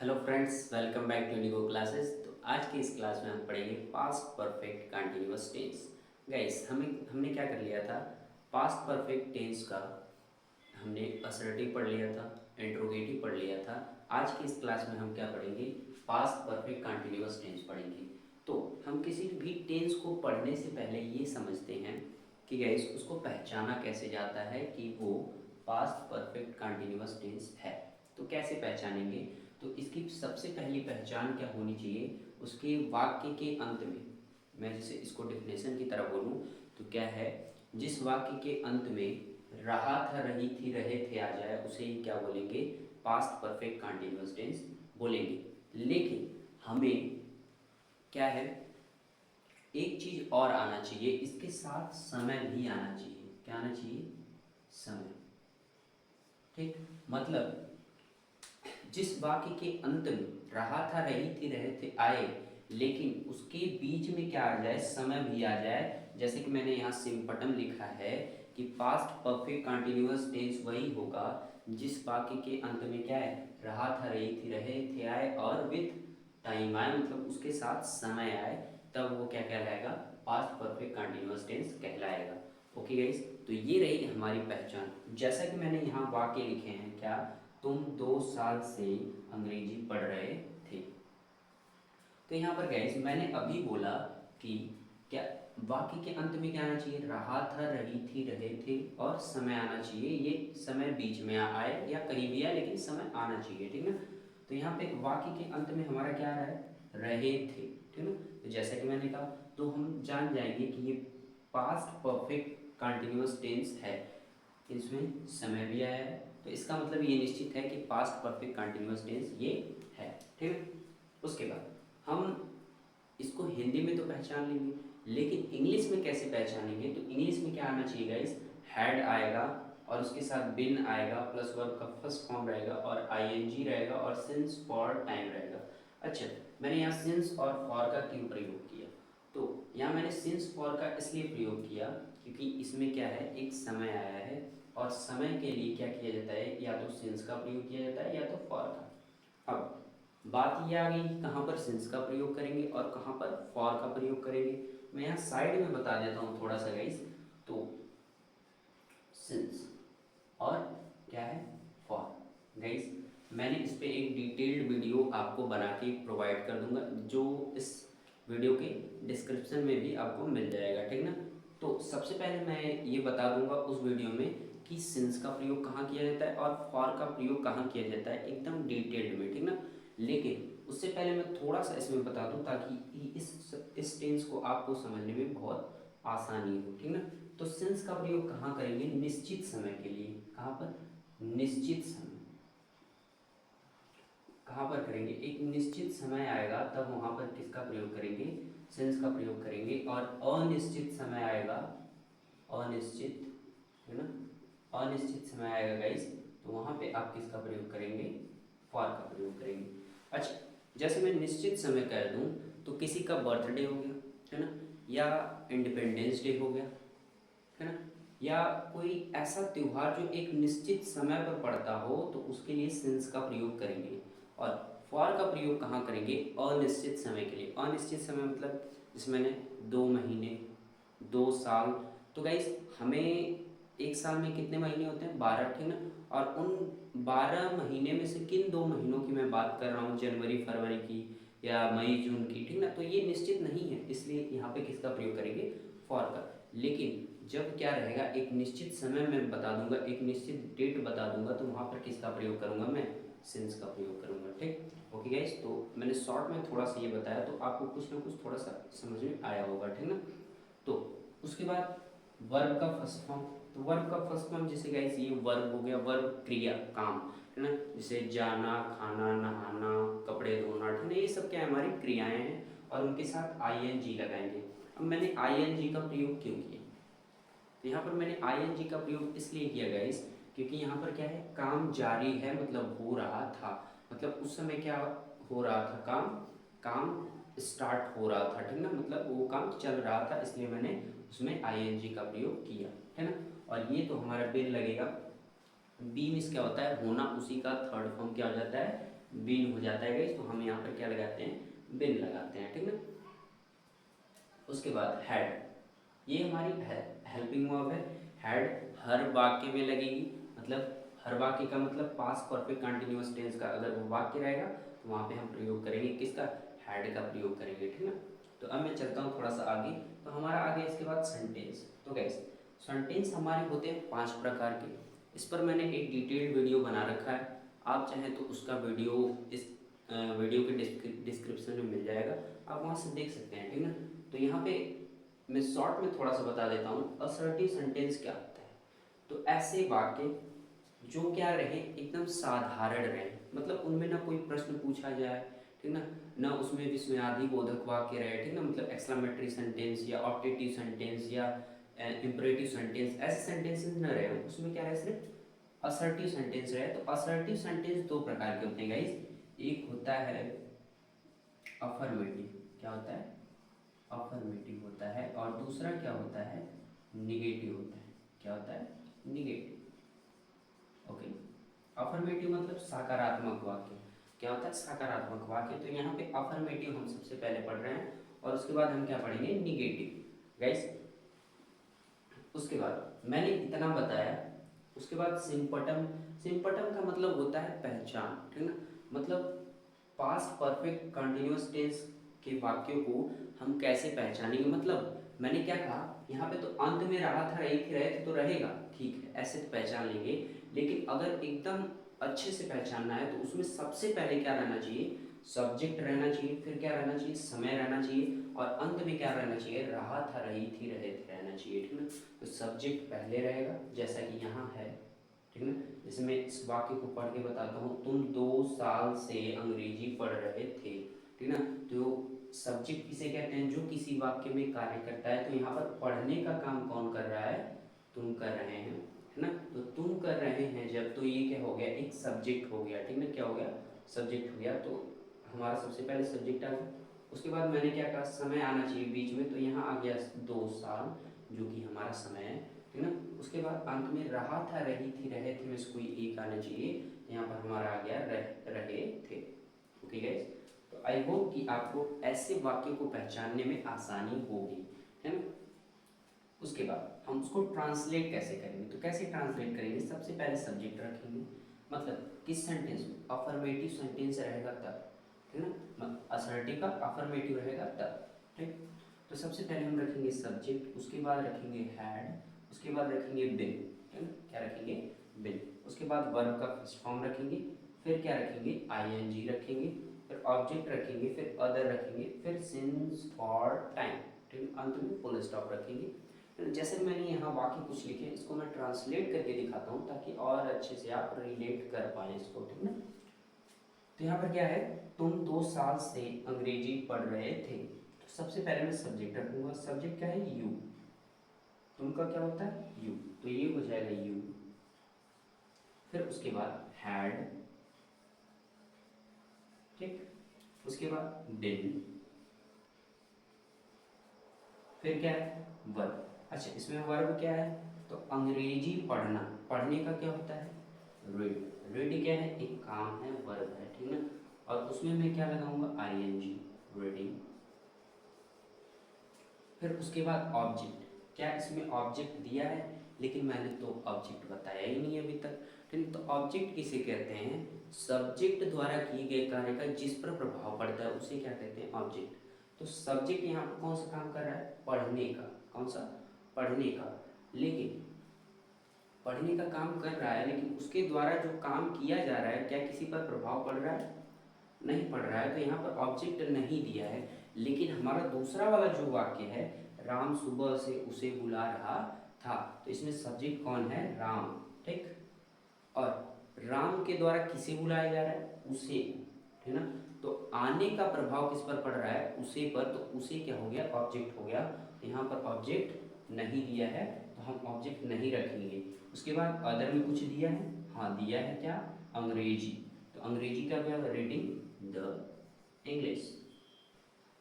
Hello friends, welcome back to Indigo classes. तो आज की इस क्लास में हम पढ़ेंगे past perfect continuous tense. Guys हमने क्या कर लिया था, पास्ट परफेक्ट टेंस का हमने असर्टिव पढ़ लिया था, इंट्रोगेटिव पढ़ लिया था। आज की इस क्लास में हम क्या पढ़ेंगे, पास्ट परफेक्ट कंटिन्यूअस टेंस पढ़ेंगे। तो हम किसी भी टेंस को पढ़ने से पहले ये समझते हैं कि गाइस उसको पहचाना कैसे जाता है कि वो पास्ट परफेक्ट कंटिन्यूअस टेंस है। तो कैसे पहचानेंगे, तो इसकी सबसे पहली पहचान क्या होनी चाहिए, उसके वाक्य के अंत में। मैं जैसे इसको डिफिनेशन की तरह बोलूँ तो क्या है, जिस वाक्य के अंत में रहा था, रही थी, रहे थे आ जाए, उसे ही क्या बोलेंगे, पास्ट परफेक्ट कंटिन्यूअस टेंस बोलेंगे। लेकिन हमें क्या है, एक चीज और आना चाहिए, इसके साथ समय भी आना चाहिए। क्या आना चाहिए, समय। ठीक, मतलब जिस वाक्य के अंत में रहा था, रही थी, रहे थे, आए, लेकिन उसके बीच में क्या आ जाए, समय भी आ जाए। जैसे कि मैंने यहाँ सिंपटम लिखा है कि पास्ट परफेक्ट कंटिन्यूअस टेंस वही होगा जिस वाक्य के अंत में क्या है, रहा था, रही थी, रहे थे, आए और विथ टाइम आए, मतलब उसके साथ समय आए, तब वो क्या कहलाएगा, पास्ट परफेक्ट कंटिन्यूअस टेंस कहलाएगा। ओके गाइस, तो ये रही हमारी पहचान। जैसा कि मैंने यहाँ वाक्य लिखे हैं, क्या, तुम 2 साल से अंग्रेजी पढ़ रहे थे। तो यहाँ पर गाइस मैंने अभी बोला कि क्या वाक्य के अंत में क्या आना चाहिए, रहा था, रही थी, रहे थे और समय आना चाहिए। ये समय बीच में आए या कहीं भी आए, लेकिन समय आना चाहिए, ठीक ना। तो यहाँ पे वाक्य के अंत में हमारा क्या आ रहा है, रहे थे, ठीक ना। तो जैसा कि मैंने कहा, तो हम जान जाएंगे कि ये पास्ट परफेक्ट कंटिन्यूअस टेंस है, इसमें समय भी आया है, तो इसका मतलब ये निश्चित है कि पास्ट परफेक्ट कंटिन्यूअस टेंस ये है, ठीक है। उसके बाद हम इसको हिंदी में तो पहचान लेंगे, लेकिन इंग्लिश में कैसे पहचानेंगे, तो इंग्लिश में क्या आना चाहिए गाइस, हैड आएगा और उसके साथ बिन आएगा, प्लस वर्ब का फर्स्ट फॉर्म रहेगा और आईएनजी रहेगा और सिंस फॉर टाइम रहेगा। अच्छा, मैंने यहाँ सिंस और फॉर का क्यों प्रयोग किया, तो यहाँ मैंने सिंस फॉर का इसलिए प्रयोग किया क्योंकि इसमें क्या है, एक समय आया है और समय के लिए क्या किया जाता है, या तो सिंस का प्रयोग किया जाता है या तो फॉर का। अब बात ये आ गई कि कहाँ पर सिंस का प्रयोग करेंगे और कहाँ पर फॉर का प्रयोग करेंगे। मैं यहाँ साइड में बता देता हूँ थोड़ा सा गाइस। तो सिंस और क्या है, फॉर। गाइस मैंने इस पे एक डिटेल्ड वीडियो आपको बना के प्रोवाइड कर दूंगा, जो इस वीडियो के डिस्क्रिप्शन में भी आपको मिल जाएगा, ठीक ना। तो सबसे पहले मैं ये बता दूंगा उस वीडियो में कि सिंस का प्रयोग कहाँ किया जाता है और फॉर का प्रयोग कहाँ किया जाता है, एकदम डिटेल्ड में, ठीक ना। लेकिन उससे पहले मैं थोड़ा सा इसमें बता दूं ताकि इस टेंस को आपको समझने में बहुत आसानी हो, ठीक ना। तो सिंस का प्रयोग कहाँ करेंगे, निश्चित समय के लिए। कहाँ पर, निश्चित समय। कहाँ पर करेंगे, एक निश्चित समय आएगा तब वहां पर किसका प्रयोग करेंगे, सिंस का प्रयोग करेंगे। और अनिश्चित समय आएगा, अनिश्चित, है ना, अनिश्चित समय आएगा गाइस, तो वहां पे आप किसका प्रयोग करेंगे, फॉर का प्रयोग करेंगे। अच्छा, जैसे मैं निश्चित समय कह दूं तो किसी का बर्थडे हो गया, है ना, या इंडिपेंडेंस डे हो गया, है ना, या कोई ऐसा त्योहार जो एक निश्चित समय पर पड़ता हो, तो उसके लिए सिंस का प्रयोग करेंगे। और फॉर का प्रयोग कहाँ करेंगे, अनिश्चित समय के लिए। अनिश्चित समय मतलब जिसमें मैंने 2 महीने, 2 साल। तो गाइस हमें एक साल में कितने महीने होते हैं, 12, ठीक ना। और उन 12 महीने में से किन 2 महीनों की मैं बात कर रहा हूँ, जनवरी फरवरी की या मई जून की, ठीक ना। तो ये निश्चित नहीं है, इसलिए यहाँ पे किसका प्रयोग करेंगे, फॉर का। लेकिन जब क्या रहेगा, एक निश्चित समय मैं बता दूंगा, एक निश्चित डेट बता दूंगा, तो वहां पर किसका प्रयोग करूंगा, मैं सिंस का प्रयोग करूंगा, ठीक। ओके गाइस, तो मैंने शॉर्ट में थोड़ा सा ये बताया, तो आपको कुछ ना कुछ थोड़ा सा समझ में आया होगा, ठीक ना। तो उसके बाद वर्ब का फर्स्ट फॉर्म। तो वर्ब का फर्स्ट फॉर्म जैसे गाइस ये वर्ब हो गया, वर्ब क्रिया, काम, है ना। जैसे जाना, खाना, नहाना, कपड़े धोना, ठीक है, ये सब क्या है, हमारी क्रियाएं हैं और उनके साथ आईएनजी लगाएंगे। अब मैंने आईएनजी का प्रयोग क्यों किया, तो यहाँ पर मैंने आईएनजी का प्रयोग इसलिए किया गाइस, क्योंकि यहाँ पर क्या है, काम जारी है, मतलब हो रहा था, मतलब उस समय क्या हो रहा था, काम काम स्टार्ट हो रहा था, ठीक ना, मतलब वो काम चल रहा था, इसलिए मैंने उसमें आईएनजी का प्रयोग किया, है ना। और ये तो हमारा बिन लगेगा बी मीन्स क्या होता है, होना, उसी का थर्ड फॉर्म क्या हो जाता है, बीन हो जाता है गाइस। तो हम यहाँ पर क्या लगाते हैं, बिन लगाते हैं, ठीक है। उसके बाद हेड, ये हमारी हेल्पिंग वर्ब है। हेड हर वाक्य में लगेगी, मतलब हर वाक्य का मतलब पास्ट परफेक्ट कंटिन्यूअस टेंस का अगर वो वाक्य रहेगा तो वहाँ पे हम प्रयोग करेंगे किसका, हेड का प्रयोग करेंगे, ठीक है। तो अब मैं चलता हूँ थोड़ा सा आगे। तो हमारा आगे इसके बाद सेंटेंस। तो गैस सेंटेंस हमारे होते हैं 5 प्रकार के। इस पर मैंने एक डिटेल्ड वीडियो बना रखा है, आप चाहें तो उसका वीडियो इस वीडियो के डिस्क्रिप्शन में मिल जाएगा, आप वहाँ से देख सकते हैं, ठीक है। तो यहाँ पे मैं शॉर्ट में थोड़ा सा बता देता हूँ असर्टिव सेंटेंस क्या होता है। तो ऐसे वाक्य जो क्या रहे, एकदम साधारण रहे, मतलब उनमें ना कोई प्रश्न पूछा जाए, ठीक ना, ना उसमें विस्मयादि बोधक वाक्य रहे, ठीक ना, मतलब एक्सक्लेमेटरी सेंटेंस या ऑप्टेटिव सेंटेंस या इंपरेटिव सेंटेंस, ऐसे सेंटेंसेस न रहे, उसमें क्या रहे, सिर्फ असर्टिव सेंटेंस रहे। तो असर्टिव सेंटेंस 2 प्रकार के होते हैं गाइस, एक होता है अफर्मेटिव, क्या होता है, अफर्मेटिव होता है, और दूसरा क्या होता है, निगेटिव होता है, क्या होता है, निगेटिव। ओके, अफर्मेटिव मतलब सकारात्मक वाक्य, क्या होता है, सकारात्मक वाक्य। तो यहाँ पे अफर्मेटिव हम सबसे पहले पढ़ रहे हैं, और उसके बाद हम क्या पढ़ेंगे, निगेटिव गाइस। उसके बाद मैंने इतना बताया, उसके बाद सिम्पटम। सिम्पटम का मतलब होता है पहचान, ठीक ना, मतलब पास्ट परफेक्ट कंटिन्यूअस टेंस के वाक्यों को हम कैसे पहचानेंगे। मतलब मैंने क्या कहा, यहाँ पे तो अंत में रहा था, रही थी, रहे थे, तो रहेगा, ठीक है, ऐसे तो पहचान लेंगे। लेकिन अगर एकदम अच्छे से पहचानना है तो उसमें सबसे पहले क्या रहना चाहिए, सब्जेक्ट रहना चाहिए, फिर क्या रहना चाहिए, समय रहना चाहिए, और अंत में क्या रहना चाहिए, रहा था, रही थी, रहे थे रहना चाहिए, ठीक है। तो सब्जेक्ट पहले रहेगा, जैसा कि यहाँ है, ठीक है। जैसे मैं इस वाक्य को पढ़ के बताता हूँ, तुम 2 साल से अंग्रेजी पढ़ रहे थे, ठीक है ना। तो सब्जेक्ट किसे कहते हैं, जो किसी वाक्य में कार्य करता है। तो यहाँ पर पढ़ने का काम कौन कर रहा है, तुम कर रहे हैं, है ना। तो तुम कर रहे हैं जब, तो ये क्या हो गया, एक सब्जेक्ट हो गया, ठीक है, क्या हो गया, सब्जेक्ट हो गया। तो हमारा सबसे पहले सब्जेक्ट आ गया। उसके बाद मैंने क्या कहा, समय आना चाहिए बीच में, तो यहाँ आ गया 2 साल, जो कि हमारा समय है, ठीक है ना। उसके बाद अंत में रहा था, रही थी, रहे थे में से कोई एक आना चाहिए, यहाँ पर हमारा आ गया रहे थे। ओके गाइस, तो आई होप कि आपको ऐसे वाक्य को पहचानने में आसानी होगी, है ना। उसके बाद हम उसको ट्रांसलेट कैसे करेंगे, तो कैसे ट्रांसलेट करेंगे, सबसे पहले सब्जेक्ट रखेंगे, मतलब किस सेंटेंस में, अफर्मेटिव सेंटेंस रहेगा तब, ठीक है ना, असर्टिव का अफर्मेटिव रहेगा तब, ठीक। तो सबसे पहले हम रखेंगे सब्जेक्ट, उसके बाद रखेंगे हैड, उसके बाद रखेंगे बिन, ठीक है, क्या रखेंगे, बिन। उसके बाद वर्ब का फर्स्ट फॉर्म रखेंगे, फिर क्या रखेंगे, आईएनजी रखेंगे, फिर ऑब्जेक्ट रखेंगे, फिर अदर रखेंगे, फिर सिंस फॉर टाइम, ठीक है, अंत में फुल स्टॉप रखेंगे। जैसे मैंने यहाँ वाक्य कुछ लिखे, इसको मैं ट्रांसलेट करके दिखाता हूँ ताकि और अच्छे से आप रिलेट कर पाए इसको, ठीक है। तो यहाँ पर क्या है, तुम 2 साल से अंग्रेजी पढ़ रहे थे। तो सबसे पहले मैं सब्जेक्ट रखूंगा, सब्जेक्ट क्या है, यू, तुमका क्या होता है, यू, तो ये हो जाएगा यू। फिर उसके बाद हैड, ठीक, उसके बाद डिड, फिर क्या है, वर्ब। अच्छा, इसमें वर्ब क्या है, तो अंग्रेजी पढ़ना, पढ़ने का क्या होता है, रीड। रीड क्या है, एक काम है, वर्ब है, ठीक है ना। और उसमें मैं क्या लगाऊंगा, आईएनजी, रीडिंग। फिर उसके बाद ऑब्जेक्ट, क्या इसमें ऑब्जेक्ट दिया है, लेकिन मैंने तो ऑब्जेक्ट बताया ही नहीं अभी तक, ठीक है। तो ऑब्जेक्ट किसे कहते हैं, सब्जेक्ट द्वारा किए गए कार्य का जिस पर प्रभाव पड़ता है उसे क्या कहते हैं, ऑब्जेक्ट। तो सब्जेक्ट यहाँ पर कौन सा काम कर रहा है, पढ़ने का, कौन सा, पढ़ने का। लेकिन पढ़ने का काम कर रहा है, लेकिन उसके द्वारा जो काम किया जा रहा है, क्या किसी पर प्रभाव पड़ रहा है, नहीं पड़ रहा है। तो यहाँ पर ऑब्जेक्ट नहीं दिया है। लेकिन हमारा दूसरा वाला जो वाक्य है, राम सुबह से उसे बुला रहा था, तो इसमें सब्जेक्ट कौन है, राम, ठीक। और राम के द्वारा किसे बुलाया जा रहा है, उसे, ठीक ना। तो आने का प्रभाव किस पर पड़ रहा है, उसे पर, तो उसे क्या हो गया, ऑब्जेक्ट हो गया। तो यहाँ पर ऑब्जेक्ट नहीं दिया है, तो हम ऑब्जेक्ट नहीं रखेंगे। उसके बाद अदर में कुछ दिया है, हाँ दिया है, क्या, अंग्रेजी। तो अंग्रेजी का क्या, रीडिंग द इंग्लिश,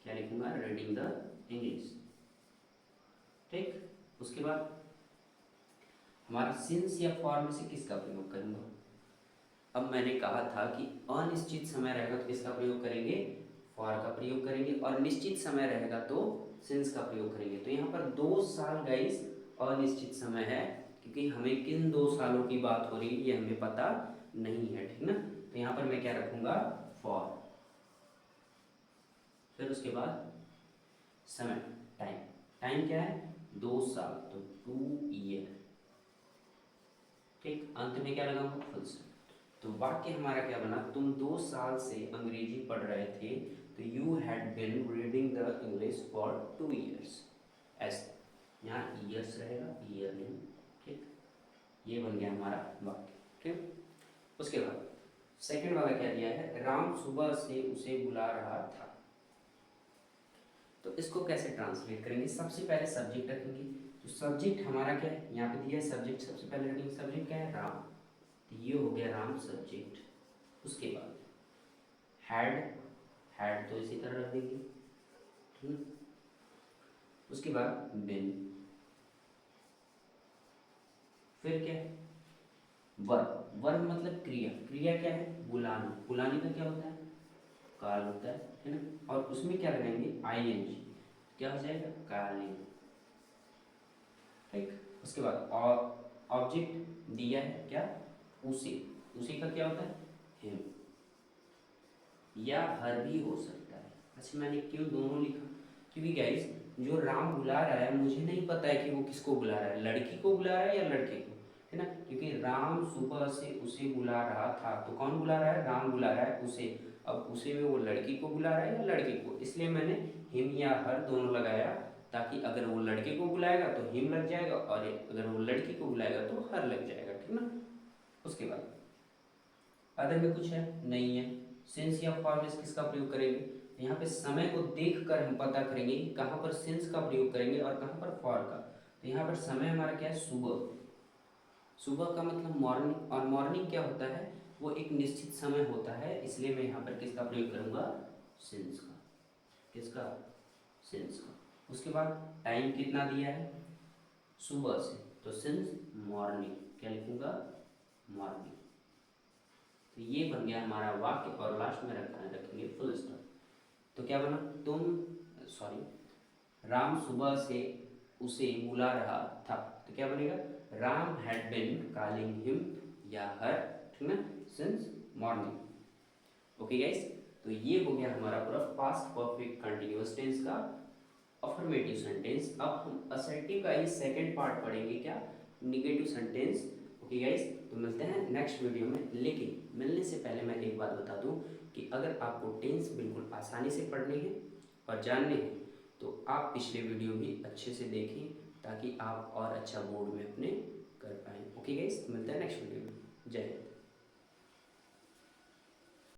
क्या लिखूंगा, रीडिंग द इंग्लिश, ठीक। उसके बाद हमारा सिंस या फॉर में से किसका प्रयोग करूंगा। अब मैंने कहा था कि अनिश्चित समय रहेगा तो किसका प्रयोग करेंगे, फॉर का प्रयोग करेंगे, और निश्चित समय रहेगा तो सिंस का प्रयोग करेंगे। तो यहाँ पर 2 साल गाइस अनिश्चित समय है, क्योंकि हमें किन 2 सालों की बात हो रही है ये हमें पता नहीं है, ठीक ना। तो यहाँ पर मैं क्या रखूंगा, फॉर, फिर उसके बाद समय, टाइम, टाइम क्या है 2 साल, तो 2 ईयर, ठीक। अंत में क्या लगाऊंगा, फुल स्टॉप। तो वाक्य हमारा क्या बना, तुम 2 साल से अंग्रेजी पढ़ रहे थे, तो you had been reading the English for 2 years. ऐसे यहाँ ईयर्स रहेगा, ईयर नहीं, ठीक। ये बन गया हमारा वाक्य, ठीक। उसके बाद सेकंड वाला क्या दिया है, राम सुबह से उसे बुला रहा था। तो इसको कैसे ट्रांसलेट करेंगे, सबसे पहले सब्जेक्ट रखेंगे। तो सब्जेक्ट हमारा क्या है, यहाँ पे दिया है सब्जेक्ट, सबसे पहले रखेंगे सब्जेक्ट क्या है, राम। तो ये हो गया राम सब्जेक्ट। उसके बाद हैड, हैड तो इसी तरह रख देंगे, ठीक। उसके बाद बिन, फिर क्या है, वर्ब, वर्ब मतलब क्रिया, क्रिया क्या है, बुलाना, बुलाने का क्या होता है, काल होता है ना। और उसमें क्या लगाएंगे, आईएनजी, क्या हो जाएगा, कालिंग, ठीक। उसके बाद ऑब्जेक्ट दिया है क्या, उसे, उसी का क्या होता है, हिम, या हर भी हो सकता है। अच्छा मैंने क्यों दोनों लिखा, क्योंकि गाइस जो राम बुला रहा है मुझे नहीं पता है कि वो किसको बुला रहा है, लड़की को बुला रहा है या लड़के को, है ना। क्योंकि राम सुबह से उसे बुला रहा था, तो कौन बुला रहा है, राम बुला रहा है उसे। अब उसे में वो लड़की को बुला रहा है या लड़के को, इसलिए मैंने हिम या हर दोनों लगाया, ताकि अगर वो लड़के को बुलाएगा तो हिम लग जाएगा, और अगर वो लड़की को बुलाएगा तो हर लग जाएगा, ठीक ना। उसके बाद अदर में कुछ है नहीं है, सिंस या फॉर में किसका प्रयोग करेंगे। तो यहाँ पे समय को देखकर हम पता करेंगे कि कहाँ पर सिंस का प्रयोग करेंगे और कहाँ पर फॉर का। तो यहाँ पर समय हमारा क्या है, सुबह, सुबह का मतलब मॉर्निंग, और मॉर्निंग क्या होता है, वो एक निश्चित समय होता है, इसलिए मैं यहाँ पर किसका प्रयोग करूँगा, सिंस का, किसका, सिंस का। उसके बाद टाइम कितना दिया है, सुबह से, तो सिंस मॉर्निंग, क्या लिखूँगा, मॉर्निंग। तो ये बन गया हमारा वाक्य, और लास्ट में रखेंगे फुल स्टॉप। तो क्या बना, तुम, सॉरी, राम सुबह से उसे बुला रहा था, तो क्या बनेगा, Ram had been calling him या हर, ठीक ना, सिंस मॉर्निंग। ओके गाइस, तो ये हो गया हमारा पूरा पास्ट परफेक्ट कंटिन्यूअस टेंस का अफर्मेटिव सेंटेंस। अब हम असर्टिव का ये सेकंड पार्ट पढ़ेंगे, क्या, निगेटिव सेंटेंस। ओके गाइस, तो मिलते हैं नेक्स्ट वीडियो में। लेकिन मिलने से पहले मैं एक बात बता दूं कि अगर आपको टेंस बिल्कुल आसानी से पढ़ने हैं और जानने हैं, तो आप पिछले वीडियो भी अच्छे से देखें, ताकि आप और अच्छा बोर्ड में अपने कर पाएँ। ओके गाइस, मिलते हैं नेक्स्ट वीडियो में। जय हिंद।